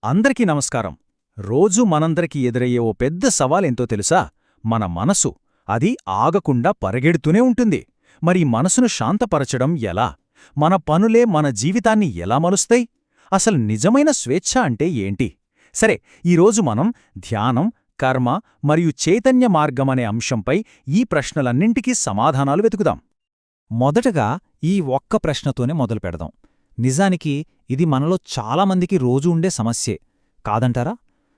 అందరికీ నమస్కారం. రోజూ మనందరికీ ఎదురయ్యే ఓ పెద్ద సవాలేంతో తెలుసా? మన మనసు. అది ఆగకుండా పరిగెడుతూనే ఉంటుంది. మరి మనసును శాంతపరచడం ఎలా? మన పనులే మన జీవితాన్ని ఎలా మలుస్తాయి? అసలు నిజమైన స్వేచ్ఛ అంటే ఏంటి? సరే, ఈరోజు మనం ధ్యానం, కర్మ మరియు చైతన్య మార్గమనే అంశంపై ఈ ప్రశ్నలన్నింటికీ సమాధానాలు వెతుకుదాం. మొదటగా ఈ ఒక్క ప్రశ్నతోనే మొదలుపెడదాం. నిజానికి ఇది మనలో చాలామందికి రోజూ ఉండే సమస్యే కాదంటారా?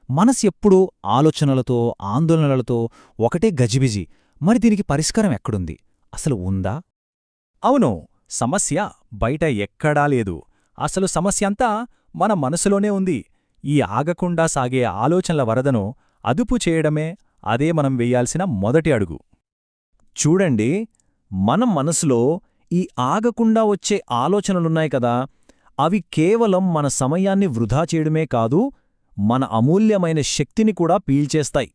మనసు ఎప్పుడూ ఆలోచనలతో, ఆందోళనలతో ఒకటే గజిబిజి. మరి దీనికి పరిష్కారం ఎక్కడుంది? అసలు ఉందా? అవును, సమస్య బయట ఎక్కడా లేదు. అసలు సమస్యంతా మన మనసులోనే ఉంది. ఈ ఆగకుండా సాగే ఆలోచనల వరదను అదుపు చేయడమే అదే మనం వెయ్యాల్సిన మొదటి అడుగు. చూడండి, మనం మనసులో ఈ ఆగకుండా వచ్చే ఆలోచనలున్నాయి కదా, అవి కేవలం మన సమయాన్ని వృధా చేయడమే కాదు, మన అమూల్యమైన శక్తిని కూడా పీల్చేస్తాయి.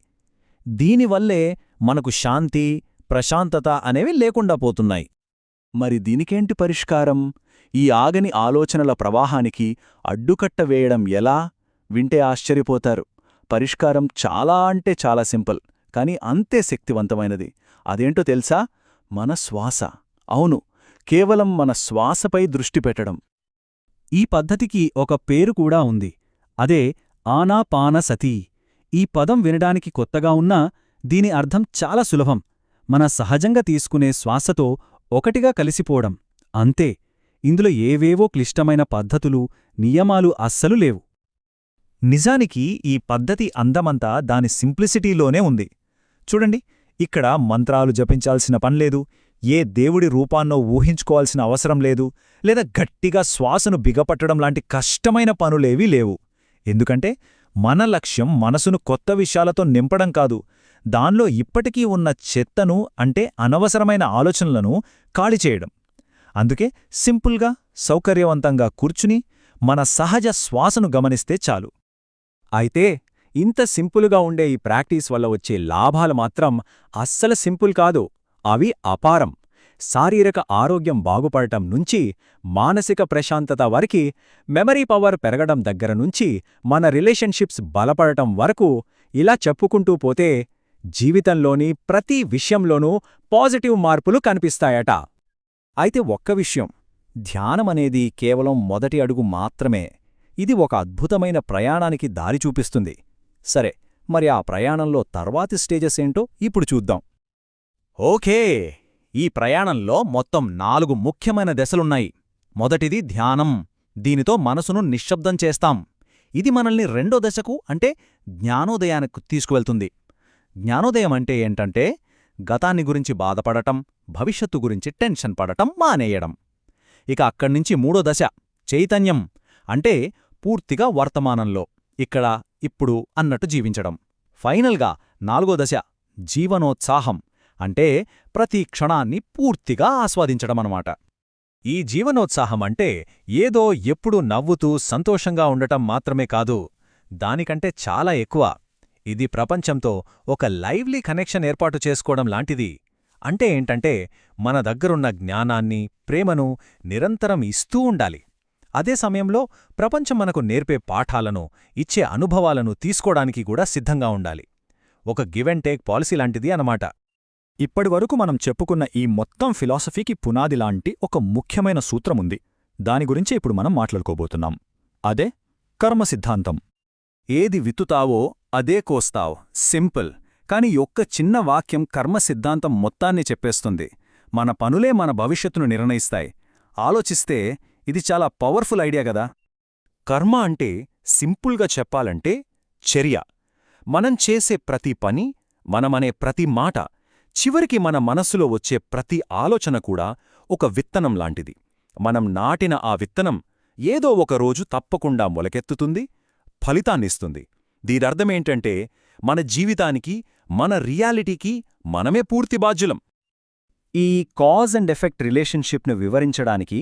దీనివల్లే మనకు శాంతి, ప్రశాంతత అనేవి లేకుండా పోతున్నాయి. మరి దీనికేంటి పరిష్కారం? ఈ ఆగని ఆలోచనల ప్రవాహానికి అడ్డుకట్ట వేయడం ఎలా? వింటే ఆశ్చర్యపోతారు. పరిష్కారం చాలా అంటే చాలా సింపుల్, కానీ అంతే శక్తివంతమైనది. అదేంటో తెలుసా? మన శ్వాస. అవును, కేవలం మన శ్వాసపై దృష్టి పెట్టడం. ఈ పద్ధతికి ఒక పేరు కూడా ఉంది. అదే ఆనాపానసతి. ఈ పదం వినడానికి కొత్తగా ఉన్నా దీని అర్థం చాలా సులభం. మన సహజంగా తీసుకునే శ్వాసతో ఒకటిగా కలిసిపోవడం అంతే. ఇందులో ఏవేవో క్లిష్టమైన పద్ధతులు, నియమాలు అస్సలు లేవు. నిజానికి ఈ పద్ధతి అందమంతా దాని సింప్లిసిటీలోనే ఉంది. చూడండి, ఇక్కడ మంత్రాలు జపించాల్సిన పనిలేదు, ఏ దేవుడి రూపాన్నో ఊహించుకోవాల్సిన అవసరం లేదు, లేదా గట్టిగా శ్వాసను బిగపట్టడం లాంటి కష్టమైన పనులేవీ లేవు. ఎందుకంటే మన లక్ష్యం మనసును కొత్త విషయాలతో నింపడం కాదు, దానిలో ఇప్పటికీ ఉన్న చెత్తను, అంటే అనవసరమైన ఆలోచనలను ఖాళీ చేయడం. అందుకే సింపుల్గా, సౌకర్యవంతంగా కూర్చుని మన సహజ శ్వాసను గమనిస్తే చాలు. అయితే ఇంత సింపుల్గా ఉండే ఈ ప్రాక్టీస్ వల్ల వచ్చే లాభాలు మాత్రం అస్సలు సింపుల్ కాదు, అవి అపారం. శారీరక ఆరోగ్యం బాగుపడటం నుంచి మానసిక ప్రశాంతత వరకి, మెమరీ పవర్ పెరగడం దగ్గర నుంచి మన రిలేషన్షిప్స్ బలపడటం వరకు, ఇలా చెప్పుకుంటూ పోతే జీవితంలోని ప్రతి విషయంలోనూ పాజిటివ్ మార్పులు కనిపిస్తాయట. అయితే ఒక్క విషయం, ధ్యానమనేది కేవలం మొదటి అడుగు మాత్రమే. ఇది ఒక అద్భుతమైన ప్రయాణానికి దారి చూపిస్తుంది. సరే, మరి ఆ ప్రయాణంలో తర్వాతి స్టేజెస్ ఏంటో ఇప్పుడు చూద్దాం. ఓకే, ఈ ప్రయాణంలో మొత్తం 4 ముఖ్యమైన దశలున్నాయి. మొదటిది ధ్యానం. దీనితో మనసును నిశ్శబ్దం చేస్తాం. ఇది మనల్ని రెండో దశకు, అంటే జ్ఞానోదయానికి తీసుకువెళ్తుంది. జ్ఞానోదయం అంటే ఏంటంటే, గతాన్ని గురించి బాధపడటం, భవిష్యత్తు గురించి టెన్షన్ పడటం మానేయడం. ఇక అక్కడ్నుంచి మూడో దశ చైతన్యం, అంటే పూర్తిగా వర్తమానంలో, ఇక్కడ ఇప్పుడు అన్నట్టు జీవించడం. ఫైనల్గా 4వ దశ జీవనోత్సాహం, అంటే ప్రతి క్షణాన్ని పూర్తిగా ఆస్వాదించడమన్నమాట. ఈ జీవనోత్సాహం అంటే ఏదో ఎప్పుడూ నవ్వుతూ సంతోషంగా ఉండటం మాత్రమే కాదు, దానికంటే చాలా ఎక్కువ. ఇది ప్రపంచంతో ఒక లైవ్లీ కనెక్షన్ ఏర్పాటు చేసుకోవడం లాంటిది. అంటే ఏంటంటే, మన దగ్గరున్న జ్ఞానాన్ని, ప్రేమను నిరంతరం ఇస్తూ ఉండాలి. అదే సమయంలో ప్రపంచం మనకు నేర్పే పాఠాలను, ఇచ్చే అనుభవాలను తీసుకోవడానికి కూడా సిద్ధంగా ఉండాలి. ఒక గివ్ అండ్ టేక్ పాలసీ లాంటిది అన్నమాట. ఇప్పటివరకు మనం చెప్పుకున్న ఈ మొత్తం ఫిలాసఫీకి పునాదిలాంటి ఒక ముఖ్యమైన సూత్రముంది. దాని గురించే ఇప్పుడు మనం మాట్లాడుకోబోతున్నాం. అదే కర్మ సిద్ధాంతం. ఏది విత్తుతావో అదే కోస్తావ్. సింపుల్. కాని ఒక్క చిన్న వాక్యం కర్మ సిద్ధాంతం మొత్తాన్ని చెప్పేస్తుంది. మన పనులే మన భవిష్యత్తును నిర్ణయిస్తాయి. ఆలోచిస్తే ఇది చాలా పవర్ఫుల్ ఐడియా గదా. కర్మ అంటే సింపుల్గా చెప్పాలంటే చర్య. మనం చేసే ప్రతి పని, మనమనే ప్రతి మాట, చివరికి మన మనస్సులో వచ్చే ప్రతి ఆలోచన కూడా ఒక విత్తనం లాంటిది. మనం నాటిన ఆ విత్తనం ఏదో ఒకరోజు తప్పకుండా మొలకెత్తుతుంది, ఫలితాన్నిస్తుంది. దీనర్థమేంటంటే, మన జీవితానికి, మన రియాలిటీకి మనమే పూర్తి బాధ్యులం. ఈ కాజ్ అండ్ ఎఫెక్ట్ రిలేషన్షిప్ను వివరించడానికి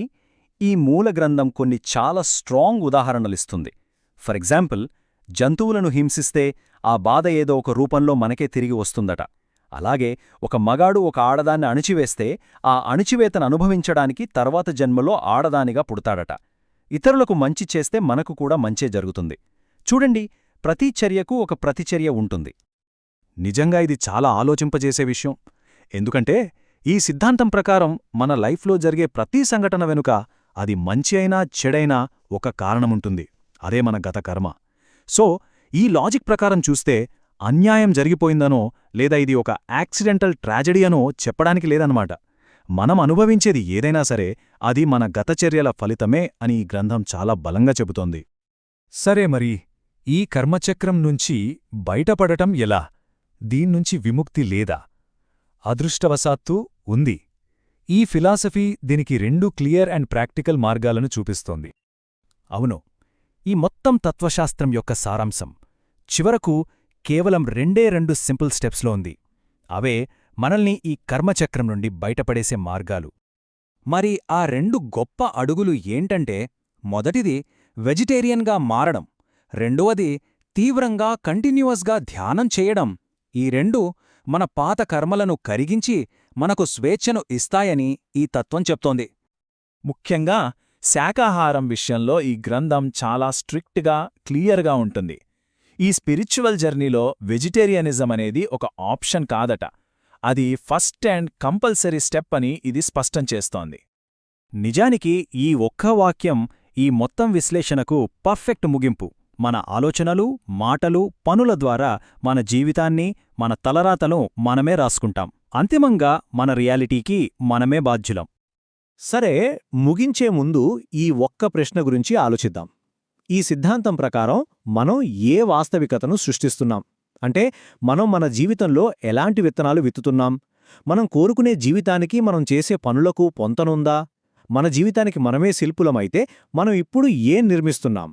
ఈ మూల గ్రంథం కొన్ని చాలా స్ట్రాంగ్ ఉదాహరణలిస్తుంది. ఫర్ ఎగ్జాంపుల్, జంతువులను హింసిస్తే ఆ బాధ ఏదో ఒక రూపంలో మనకే తిరిగి వస్తుందట. అలాగే ఒక మగాడు ఒక ఆడదాన్ని అణిచివేస్తే ఆ అణిచివేతను అనుభవించడానికి తర్వాత జన్మలో ఆడదానిగా పుడతాడట. ఇతరులకు మంచి చేస్తే మనకు కూడా మంచే జరుగుతుంది. చూడండి, ప్రతి చర్యకు ఒక ప్రతిచర్య ఉంటుంది. నిజంగా ఇది చాలా ఆలోచింపజేసే విషయం. ఎందుకంటే ఈ సిద్ధాంతం ప్రకారం మన లైఫ్లో జరిగే ప్రతి సంఘటన వెనుక అది మంచి అయినా చెడైనా ఒక కారణముంటుంది. అదే మన గత కర్మ. సో ఈ లాజిక్ ప్రకారం చూస్తే అన్యాయం జరిగిపోయిందనో లేదా ఇది ఒక యాక్సిడెంటల్ ట్రాజెడీ అనో చెప్పడానికి లేదన్నమాట. మనం అనుభవించేది ఏదైనా సరే అది మన గత చర్యల ఫలితమే అని ఈ గ్రంథం చాలా బలంగా చెబుతోంది. సరే మరి, ఈ కర్మచక్రం నుంచి బయటపడటం ఎలా? దీన్నుంచి విముక్తి లేదా? అదృష్టవశాత్తు ఉంది. ఈ ఫిలాసఫీ దీనికి 2 క్లియర్ అండ్ ప్రాక్టికల్ మార్గాలను చూపిస్తోంది. అవును, ఈ మొత్తం తత్వశాస్త్రం యొక్క సారాంశం చివరకు కేవలం 2 సింపుల్ స్టెప్స్లో ఉంది. అవే మనల్ని ఈ కర్మచక్రం నుండి బయటపడేసే మార్గాలు. మరి ఆ 2 గొప్ప అడుగులు ఏంటంటే, మొదటిది వెజిటేరియన్గా మారడం, రెండవది తీవ్రంగా కంటిన్యూయస్గా ధ్యానం చేయడం. ఈ 2 మన పాత కర్మలను కరిగించి మనకు స్వేచ్ఛను ఇస్తాయని ఈ తత్వం చెప్తోంది. ముఖ్యంగా శాకాహారం విషయంలో ఈ గ్రంథం చాలా స్ట్రిక్ట్గా, క్లియర్గా ఉంటుంది. ఈ స్పిరిచువల్ జర్నీలో వెజిటేరియనిజం అనేది ఒక ఆప్షన్ కాదట, అది ఫస్ట్ అండ్ కంపల్సరీ స్టెప్ అని ఇది స్పష్టం చేస్తోంది. నిజానికి ఈ ఒక్క వాక్యం ఈ మొత్తం విశ్లేషణకు పర్ఫెక్ట్ ముగింపు. మన ఆలోచనలు, మాటలు, పనుల ద్వారా మన జీవితాన్ని, మన తలరాతను మనమే రాసుకుంటాం. అంతిమంగా మన రియాలిటీకి మనమే బాధ్యులం. సరే, ముగించే ముందు ఈ ఒక్క ప్రశ్న గురించి ఆలోచిద్దాం. ఈ సిద్ధాంతం ప్రకారం మనం ఏ వాస్తవికతను సృష్టిస్తున్నాం? అంటే మనం మన జీవితంలో ఎలాంటి విత్తనాలు విత్తుతున్నాం? మనం కోరుకునే జీవితానికి మనం చేసే పనులకు పొంతనుందా? మన జీవితానికి మనమే శిల్పులమైతే మనం ఇప్పుడు ఏం నిర్మిస్తున్నాం?